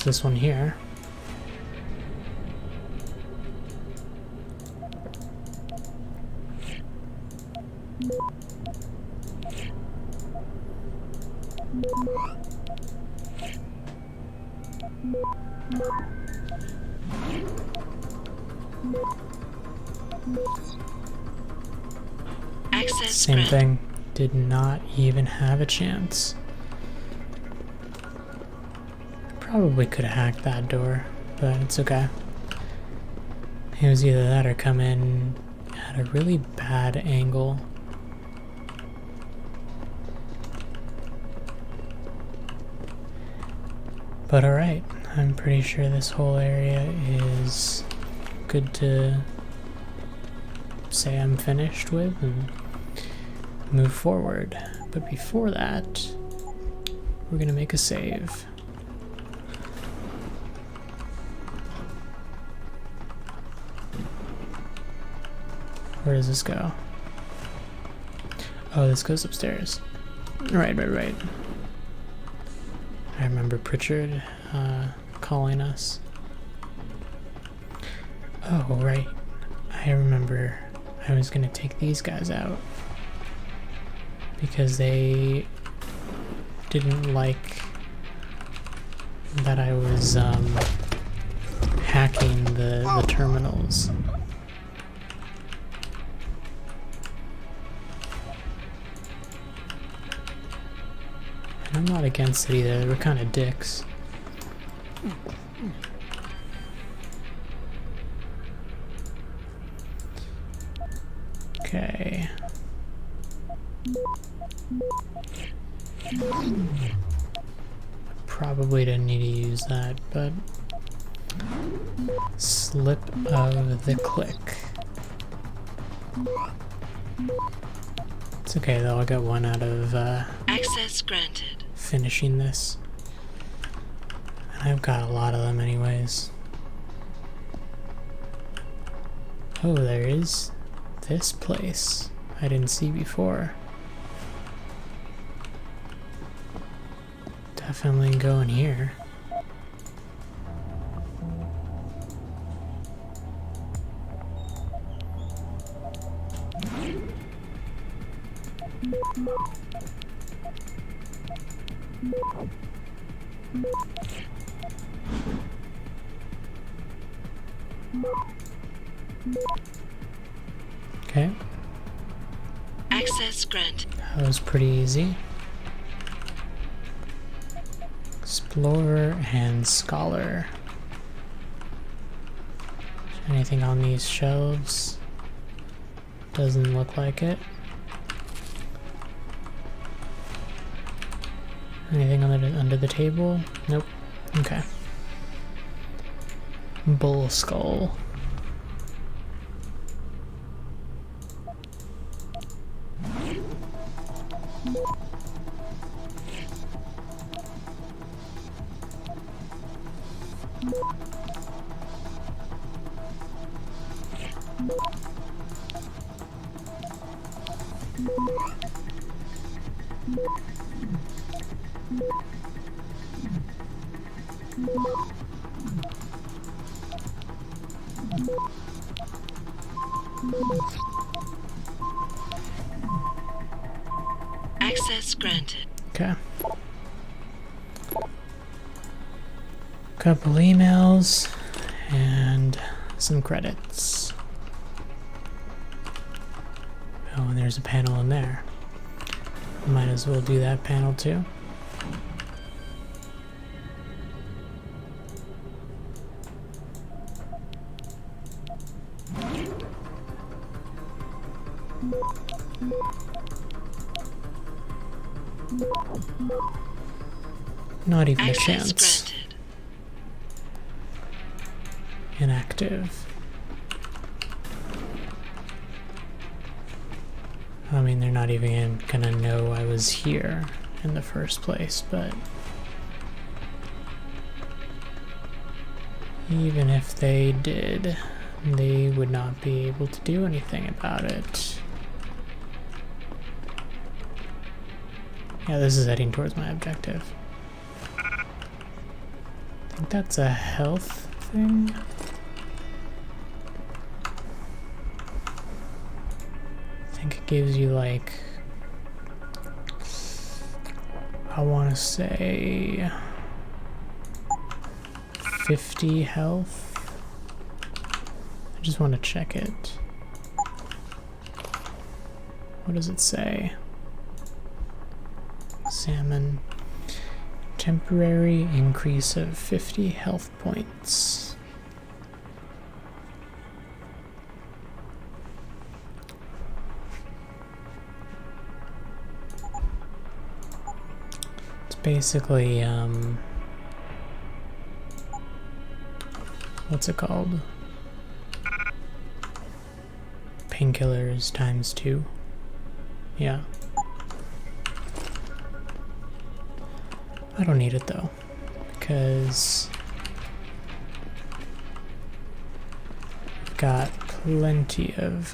this one here. Same thing. Did not even have a chance. Probably could have hacked that door, but it's okay. It was either that or come in at a really bad angle. But alright, I'm pretty sure this whole area is good to say I'm finished with and move forward. But before that, we're gonna make a save. Where does this go? Oh, this goes upstairs. Right. I remember Pritchard calling us. Oh, right. I remember I was gonna take these guys out because they didn't like that I was hacking the terminals. And I'm not against it either, they were kind of dicks. Okay. Probably didn't need to use that, but slip of the click. It's okay though, I got one out of access granted. Finishing this. And I've got a lot of them anyways. Oh, there is this place I didn't see before. Definitely go in here. Okay. Access grant. That was pretty easy. Explorer and Scholar. Anything on these shelves? Doesn't look like it. Anything under the table? Nope. Okay. Bull skull. Access granted. Okay. Couple emails and some credits. Oh, and there's a panel in there. Might as well do that panel too. Not even access a chance. Granted. Inactive. I mean, they're not even gonna know I was here in the first place, but even if they did, they would not be able to do anything about it. Yeah, this is heading towards my objective. think that's a health thing. I think it gives you like, I want to say 50 health. I just want to check it. What does it say? Salmon. Temporary increase of 50 health points. It's basically, what's it called? Painkillers times 2. Yeah. I don't need it though, because I've got plenty of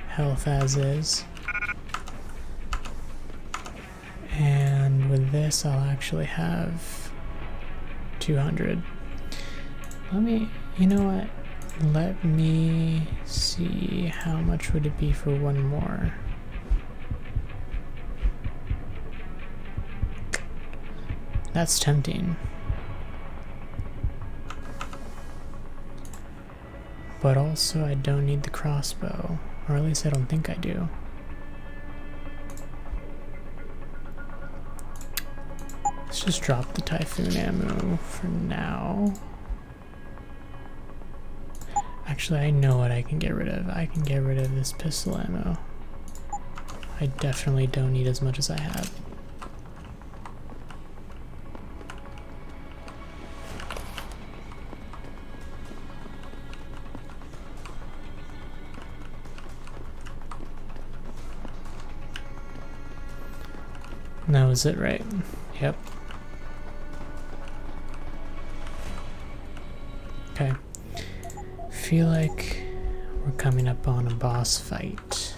health as is. And with this I'll actually have 200. Let me, you know what? Let me see how much would it be for one more. That's tempting. But also I don't need the crossbow, or at least I don't think I do. Let's just drop the Typhoon ammo for now. Actually, I know what I can get rid of. I can get rid of this pistol ammo. I definitely don't need as much as I have. That was it, right? Yep. Okay. Feel like we're coming up on a boss fight.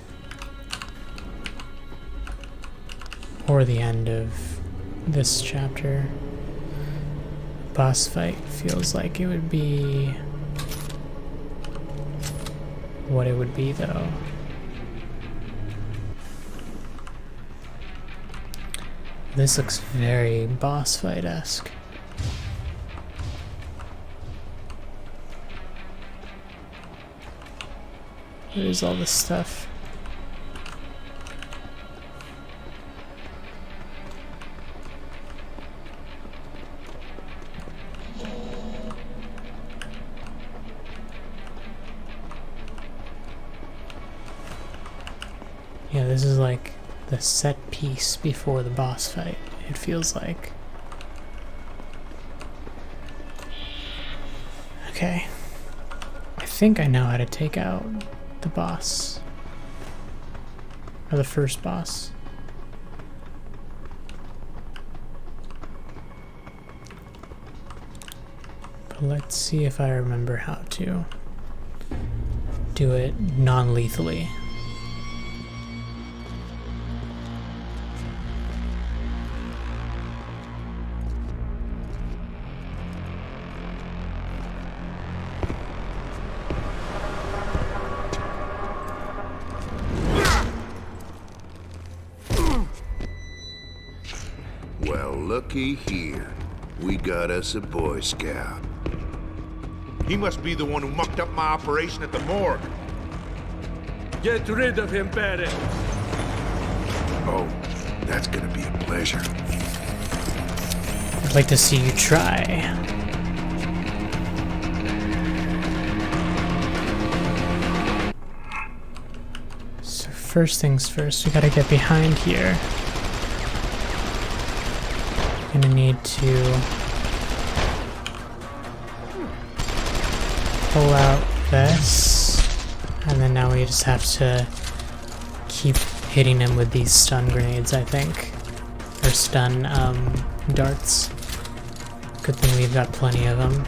Or the end of this chapter. Boss fight feels like it would be what it would be though. This looks very boss fight-esque. There's all this stuff. Yeah, this is like the set piece before the boss fight, it feels like. Okay. I think I know how to take out the boss. Or the first boss. But let's see if I remember how to do it non-lethally. Looky here. We got us a Boy Scout. He must be the one who mucked up my operation at the morgue. Get rid of him, Barrett. Oh, that's gonna be a pleasure. I'd like to see you try. So first things first, we gotta get behind here. Gonna need to pull out this, and then now we just have to keep hitting him with these stun grenades, I think, or stun darts. Good thing we've got plenty of them.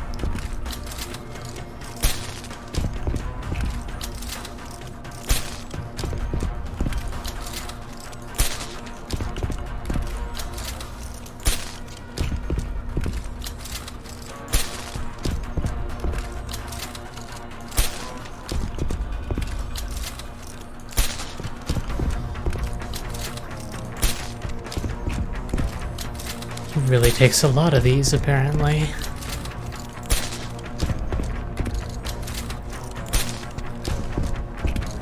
really takes a lot of these, apparently.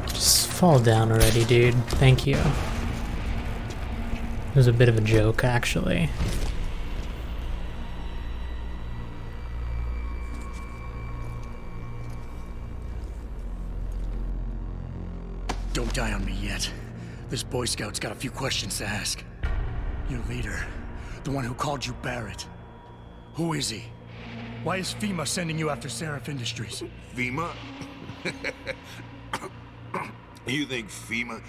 Just fall down already, dude. Thank you. It was a bit of a joke, actually. Don't die on me yet. This Boy Scout's got a few questions to ask. Your leader, the one who called you Barrett. Who is he? Why is FEMA sending you after Seraph Industries? FEMA? You think FEMA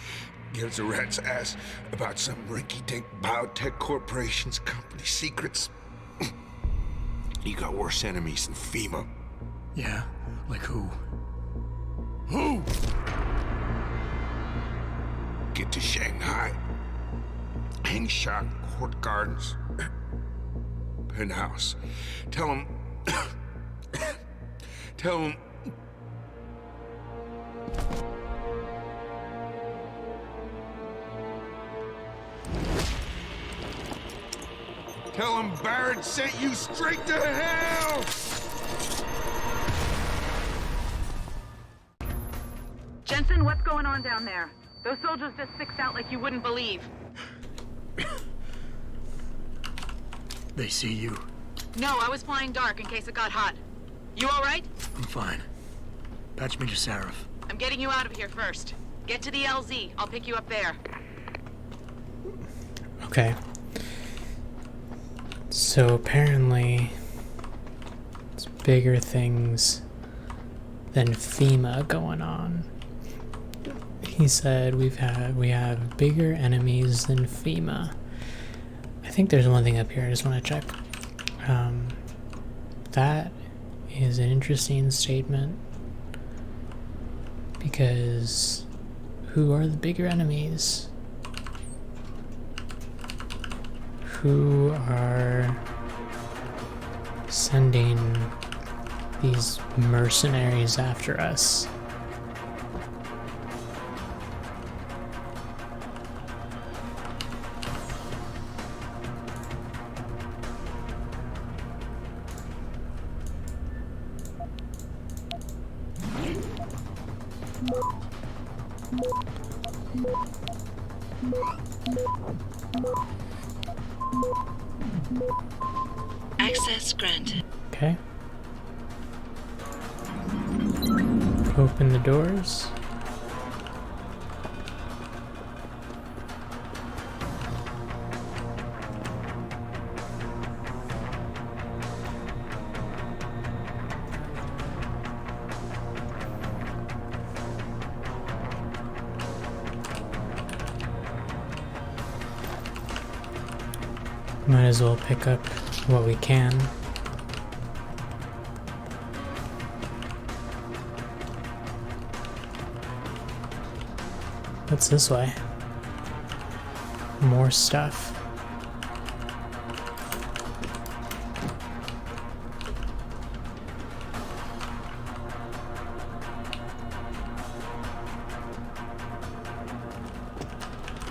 gives a rat's ass about some rinky-dink biotech corporation's company secrets? You got worse enemies than FEMA. Yeah? Like who? Who? Get to Shanghai. Hang shot, Court Gardens. Penthouse. Tell him... Tell him... Tell him Barrett sent you straight to hell! Jensen, what's going on down there? Those soldiers just sixed out like you wouldn't believe. They see you. No, I was flying dark in case it got hot. You all right? I'm fine. Patch me to Seraph. I'm getting you out of here first. Get to the LZ. I'll pick you up there. Okay. So apparently, it's bigger things than FEMA going on. He said we have bigger enemies than FEMA. I think there's one thing up here I just want to check. That is an interesting statement, because who are the bigger enemies? Who are sending these mercenaries after us? Access granted. Okay. Open the doors. Might as well pick up what we can. What's this way? More stuff.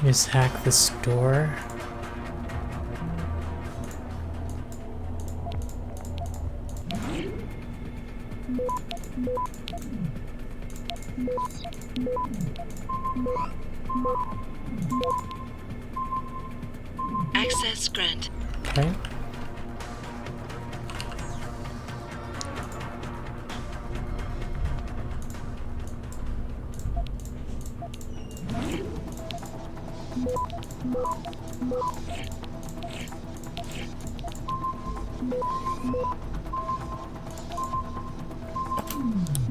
Just hack this door. Access granted. Okay.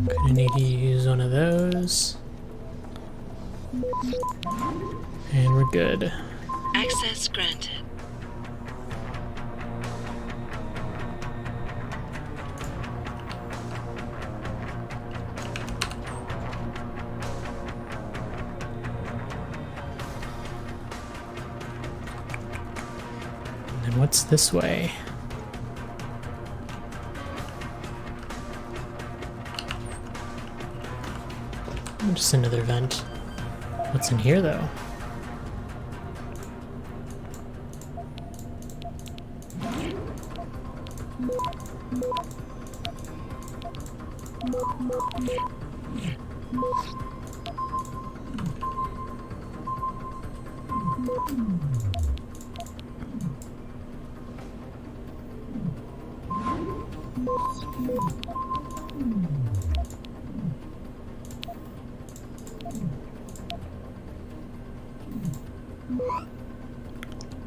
Gonna need to use one of those. And we're good. Access granted. And then what's this way? Just another vent. What's in here, though?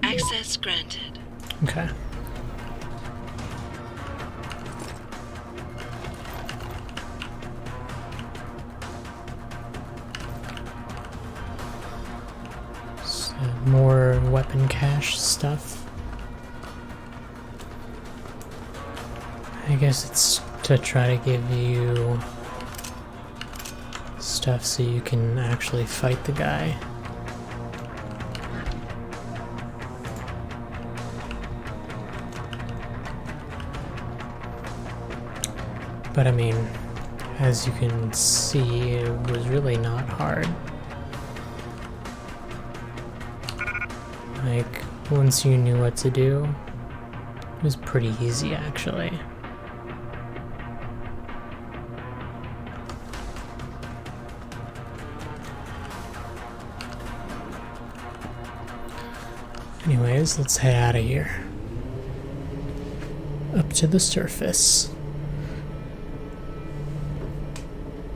Access granted. Okay. So more weapon cache stuff. I guess it's to try to give you stuff so you can actually fight the guy. But I mean, as you can see, it was really not hard. Like, once you knew what to do, it was pretty easy actually. Anyways, let's head out of here. Up to the surface.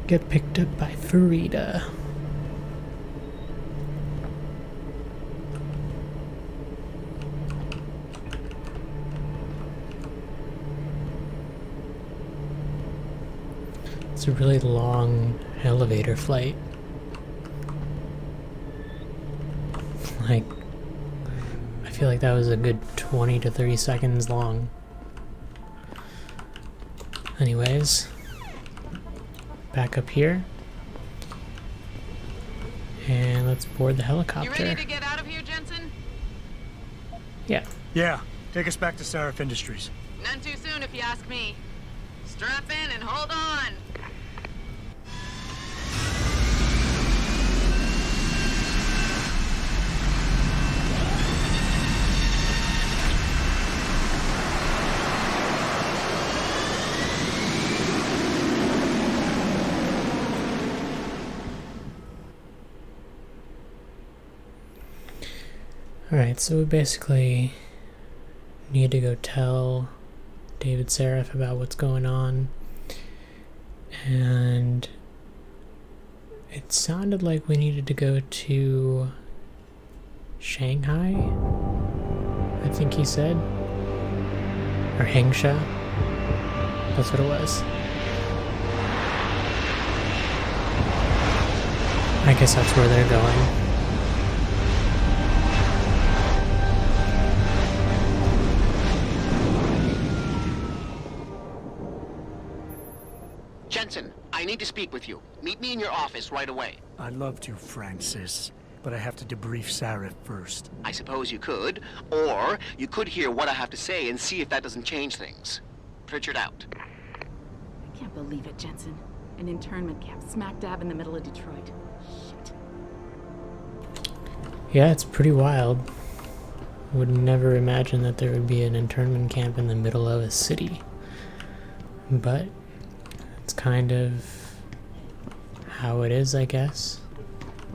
Get picked up by Farida. It's a really long elevator flight. Like, I feel like that was a good 20 to 30 seconds long. Anyways, back up here. And let's board the helicopter. You ready to get out of here, Jensen? Yeah. Yeah, take us back to Sarif Industries. None too soon, if you ask me. Strap in and hold on. Alright, so we basically need to go tell David Sarif about what's going on. And it sounded like we needed to go to Shanghai, I think he said. Or Hengsha. That's what it was. I guess that's where they're going. Jensen, I need to speak with you. Meet me in your office right away. I'd love to, Francis, but I have to debrief Sarif first. I suppose you could, or you could hear what I have to say and see if that doesn't change things. Pritchard out. I can't believe it, Jensen. An internment camp smack dab in the middle of Detroit. Shit. Yeah, it's pretty wild. Would never imagine that there would be an internment camp in the middle of a city. But it's kind of how it is, I guess.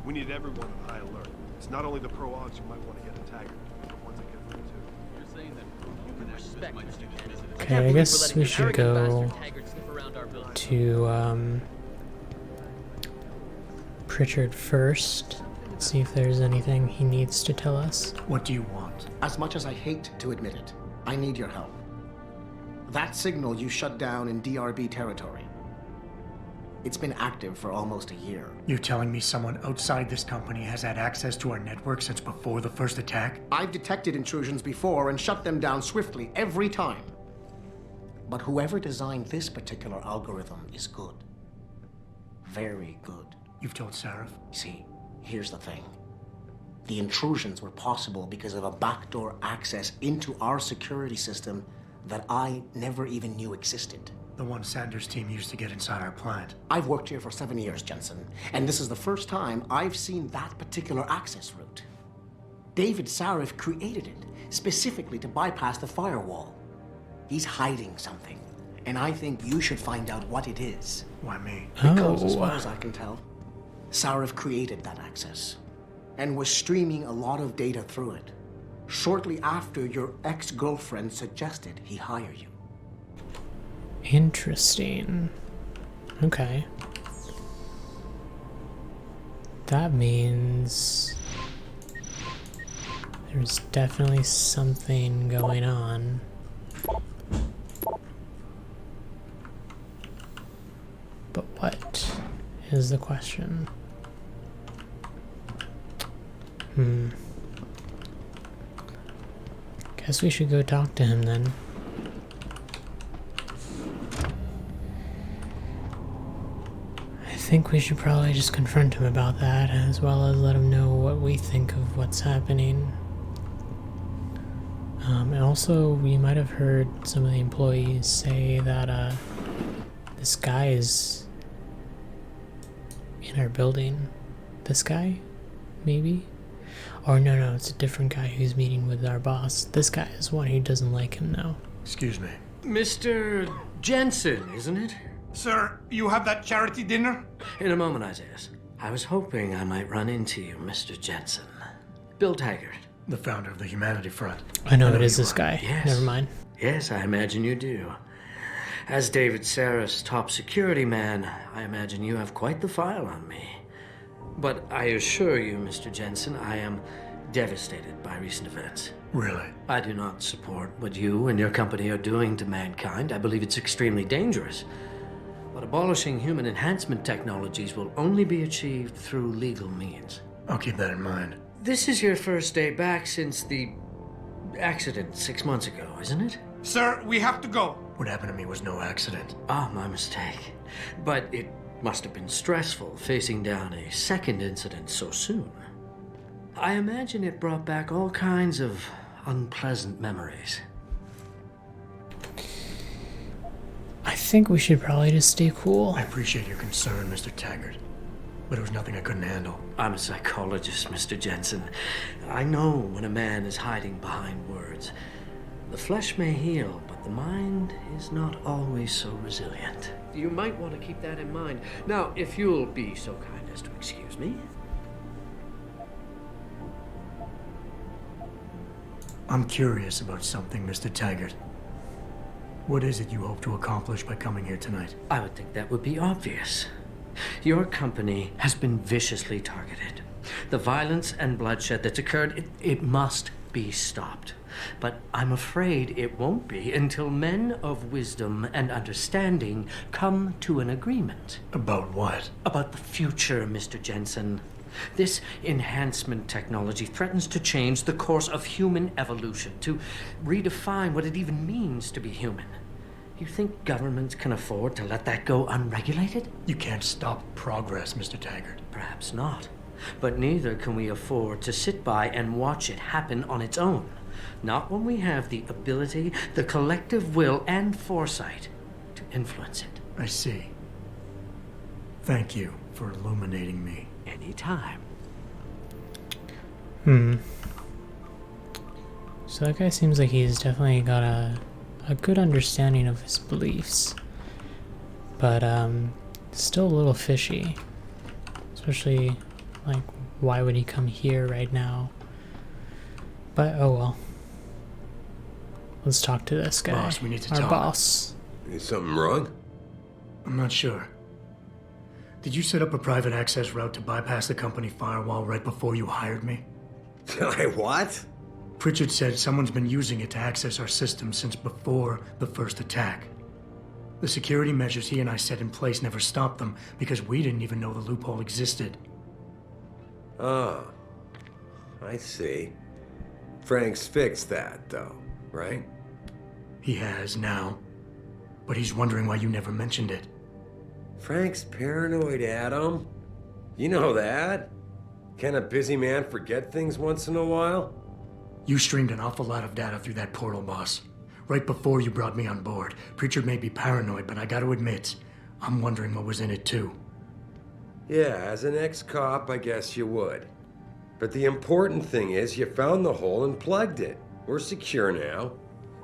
We need everyone on high alert. It's not only the pro-Augs who might want to get attacked, but the ones that get through too. You're saying that human respect might be. Okay, I guess we should go to Pritchard first. See if there's anything he needs to tell us. What do you want? As much as I hate to admit it, I need your help. That signal you shut down in DRB territory. It's been active for almost a year. You're telling me someone outside this company has had access to our network since before the first attack? I've detected intrusions before and shut them down swiftly every time. But whoever designed this particular algorithm is good. Very good. You've told Sarif? See, here's the thing. The intrusions were possible because of a backdoor access into our security system that I never even knew existed. The one Sanders' team used to get inside our plant. I've worked here for 7 years, Jensen, and this is the first time I've seen that particular access route. David Sarif created it specifically to bypass the firewall. He's hiding something. And I think you should find out what it is. Why me? Because, as far as I can tell, Sarif created that access and was streaming a lot of data through it shortly after your ex-girlfriend suggested he hire you. Interesting. Okay. That means there's definitely something going on. But what is the question? Guess we should go talk to him then. I think we should probably just confront him about that, as well as let him know what we think of what's happening. And also, we might have heard some of the employees say that this guy is in our building. This guy? Maybe? Or no, it's a different guy who's meeting with our boss. This guy is one who doesn't like him now. Excuse me. Mr. Jensen, isn't it? Sir, you have that charity dinner? In a moment, Isaiah. I was hoping I might run into you, Mr. Jensen. Bill Taggart. The founder of the Humanity Front. I know it is this guy. Yes. Never mind. Yes, I imagine you do. As David Sarris' top security man, I imagine you have quite the file on me. But I assure you, Mr. Jensen, I am devastated by recent events. Really? I do not support what you and your company are doing to mankind. I believe it's extremely dangerous. But abolishing human enhancement technologies will only be achieved through legal means. I'll keep that in mind. This is your first day back since the accident 6 months ago, isn't it? Sir, we have to go. What happened to me was no accident. Ah, my mistake. But it must have been stressful facing down a second incident so soon. I imagine it brought back all kinds of unpleasant memories. I think we should probably just stay cool. I appreciate your concern, Mr. Taggart, but it was nothing I couldn't handle. I'm a psychologist, Mr. Jensen. I know when a man is hiding behind words. The flesh may heal, but the mind is not always so resilient. You might want to keep that in mind. Now, if you'll be so kind as to excuse me. I'm curious about something, Mr. Taggart. What is it you hope to accomplish by coming here tonight? I would think that would be obvious. Your company has been viciously targeted. The violence and bloodshed that's occurred, it must be stopped. But I'm afraid it won't be until men of wisdom and understanding come to an agreement. About what? About the future, Mr. Jensen. This enhancement technology threatens to change the course of human evolution, to redefine what it even means to be human. You think governments can afford to let that go unregulated? You can't stop progress, Mr. Taggart. Perhaps not. But neither can we afford to sit by and watch it happen on its own. Not when we have the ability, the collective will, and foresight to influence it. I see. Thank you for illuminating me. Anytime. So that guy seems like he's definitely got a good understanding of his beliefs. But still a little fishy. Especially, like, why would he come here right now? But oh well. Let's talk to this guy. Boss, we need to Our talk. boss. Is something wrong? I'm not sure. Did you set up a private access route to bypass the company firewall right before you hired me? What? Pritchard said someone's been using it to access our system since before the first attack. The security measures he and I set in place never stopped them because we didn't even know the loophole existed. Oh, I see. Frank's fixed that, though, right? He has now, but he's wondering why you never mentioned it. Frank's paranoid, Adam. You know that. Can a busy man forget things once in a while? You streamed an awful lot of data through that portal, boss. Right before you brought me on board. Pritchard may be paranoid, but I gotta admit, I'm wondering what was in it too. Yeah, as an ex-cop, I guess you would. But the important thing is you found the hole and plugged it. We're secure now.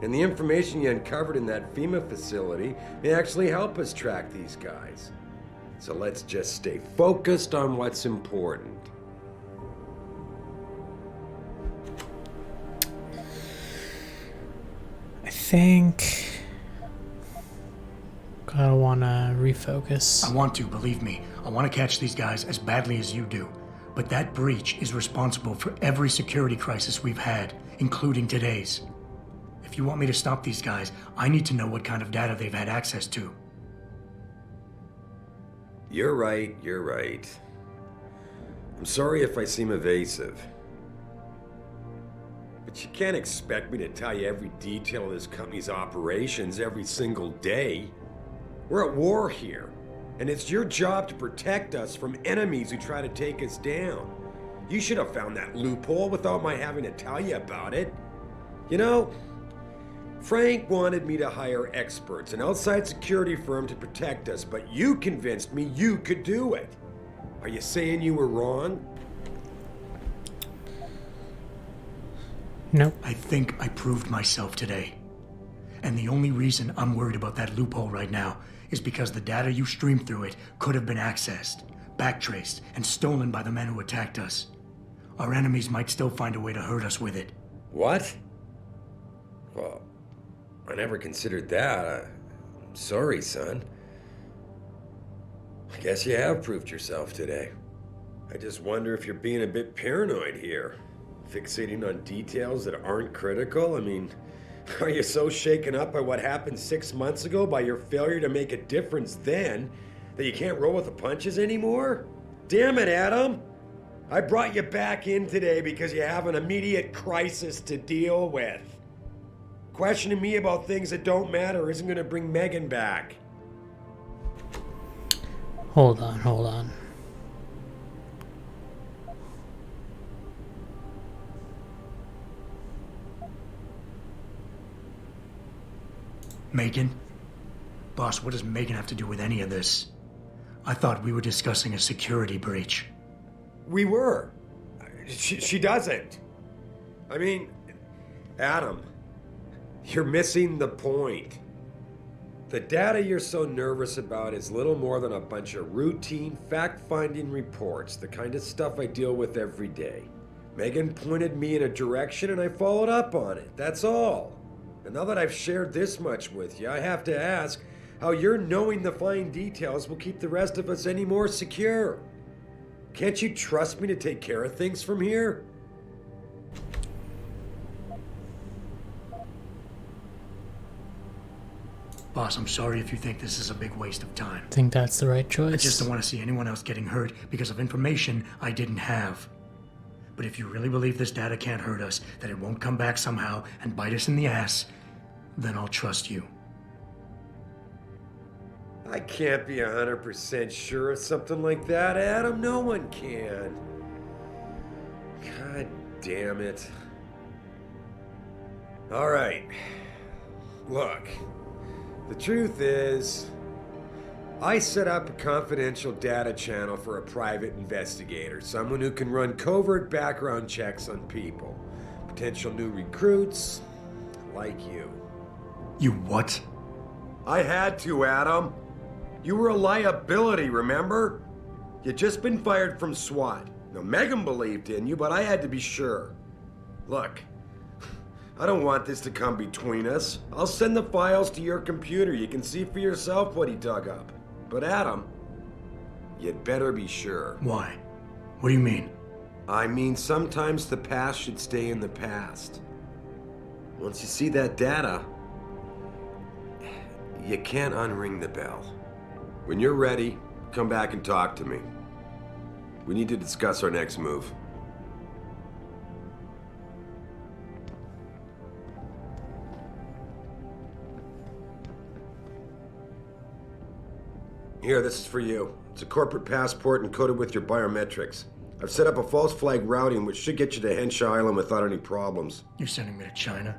And the information you uncovered in that FEMA facility may actually help us track these guys. So let's just stay focused on what's important. I think I want to refocus. I want to, believe me. I want to catch these guys as badly as you do. But that breach is responsible for every security crisis we've had, including today's. If you want me to stop these guys, I need to know what kind of data they've had access to. You're right, you're right. I'm sorry if I seem evasive. But you can't expect me to tell you every detail of this company's operations every single day. We're at war here, and it's your job to protect us from enemies who try to take us down. You should have found that loophole without my having to tell you about it. You know, Frank wanted me to hire experts, an outside security firm to protect us, but you convinced me you could do it. Are you saying you were wrong? Nope. I think I proved myself today. And the only reason I'm worried about that loophole right now is because the data you streamed through it could have been accessed, backtraced, and stolen by the men who attacked us. Our enemies might still find a way to hurt us with it. What? Well, I never considered that. I'm sorry, son. I guess you have proved yourself today. I just wonder if you're being a bit paranoid here. Fixating on details that aren't critical? I mean, are you so shaken up by what happened 6 months ago, by your failure to make a difference then, that you can't roll with the punches anymore? Damn it, Adam! I brought you back in today because you have an immediate crisis to deal with. Questioning me about things that don't matter isn't going to bring Megan back. Hold on, hold on. Megan? Boss, what does Megan have to do with any of this? I thought we were discussing a security breach. We were. She doesn't. I mean, Adam, you're missing the point. The data you're so nervous about is little more than a bunch of routine, fact-finding reports, the kind of stuff I deal with every day. Megan pointed me in a direction and I followed up on it, that's all. And now that I've shared this much with you, I have to ask how your knowing the fine details will keep the rest of us any more secure. Can't you trust me to take care of things from here? Boss, I'm sorry if you think this is a big waste of time. I think that's the right choice. I just don't want to see anyone else getting hurt because of information I didn't have. But if you really believe this data can't hurt us, that it won't come back somehow and bite us in the ass, then I'll trust you. I can't be 100% sure of something like that, Adam. No one can. God damn it. All right. Look, the truth is, I set up a confidential data channel for a private investigator, someone who can run covert background checks on people, potential new recruits, like you. You what? I had to, Adam. You were a liability, remember? You'd just been fired from SWAT. Now, Megan believed in you, but I had to be sure. Look, I don't want this to come between us. I'll send the files to your computer. You can see for yourself what he dug up. But Adam, you'd better be sure. Why? What do you mean? I mean, sometimes the past should stay in the past. Once you see that data, you can't unring the bell. When you're ready, come back and talk to me. We need to discuss our next move. Here, this is for you. It's a corporate passport encoded with your biometrics. I've set up a false flag routing which should get you to Henshaw Island without any problems. You're sending me to China?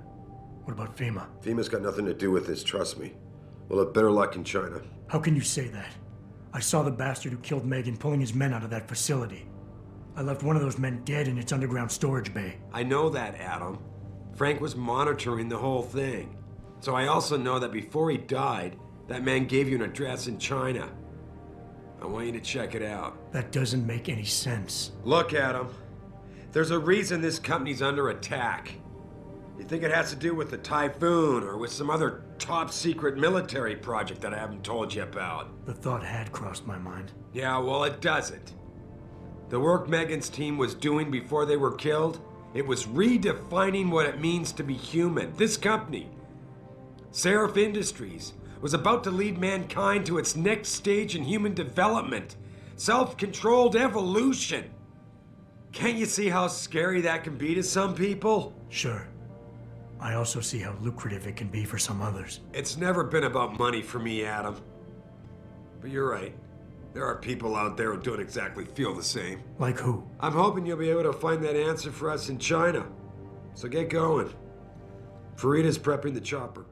What about FEMA? FEMA's got nothing to do with this, trust me. We'll have better luck in China. How can you say that? I saw the bastard who killed Megan pulling his men out of that facility. I left one of those men dead in its underground storage bay. I know that, Adam. Frank was monitoring the whole thing. So I also know that before he died, that man gave you an address in China. I want you to check it out. That doesn't make any sense. Look, Adam. There's a reason this company's under attack. You think it has to do with the Typhoon or with some other top-secret military project that I haven't told you about? The thought had crossed my mind. Yeah, well, it doesn't. The work Megan's team was doing before they were killed, it was redefining what it means to be human. This company, Seraph Industries, was about to lead mankind to its next stage in human development. Self-controlled evolution. Can't you see how scary that can be to some people? Sure. I also see how lucrative it can be for some others. It's never been about money for me, Adam. But you're right. There are people out there who don't exactly feel the same. Like who? I'm hoping you'll be able to find that answer for us in China. So get going. Farida's prepping the chopper.